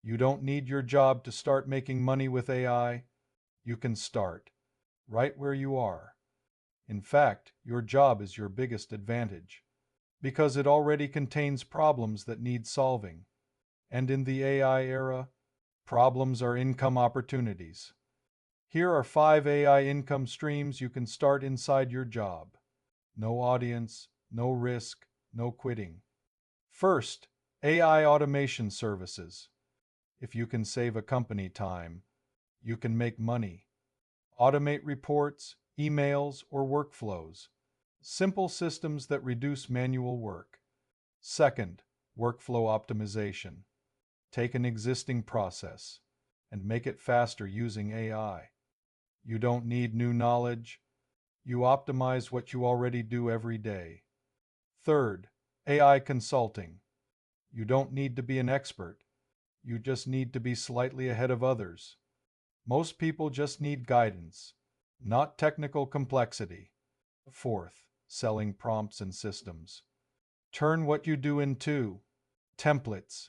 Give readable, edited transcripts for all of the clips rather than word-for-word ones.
You don't need your job to start making money with AI. You can start right where you are. In fact, your job is your biggest advantage because it already contains problems that need solving. And in the AI era, problems are income opportunities. Here are 5 AI income streams you can start inside your job. No audience, no risk, no quitting. First, AI automation services. If you can save a company time, you can make money. Automate reports, emails, or workflows. Simple systems that reduce manual work. Second, workflow optimization. Take an existing process and make it faster using AI. You don't need new knowledge. You optimize what you already do every day. Third, AI consulting. You don't need to be an expert. You just need to be slightly ahead of others. Most people just need guidance, not technical complexity. Fourth, selling prompts and systems. Turn what you do into templates,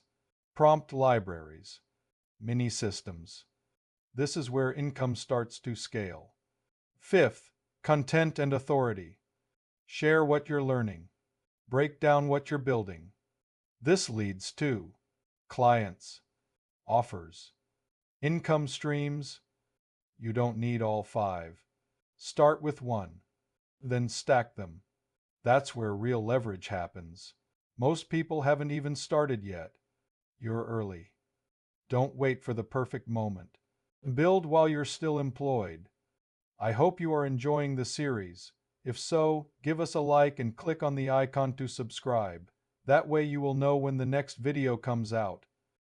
prompt libraries, mini systems. This is where income starts to scale. Fifth, content and authority. Share what you're learning. Break down what you're building. This leads to clients, offers, income streams. You don't need all 5. Start with one, then stack them. That's where real leverage happens. Most people haven't even started yet. You're early. Don't wait for the perfect moment. Build while you're still employed. I hope you are enjoying the series. If so, give us a like and click on the icon to subscribe. That way you will know when the next video comes out.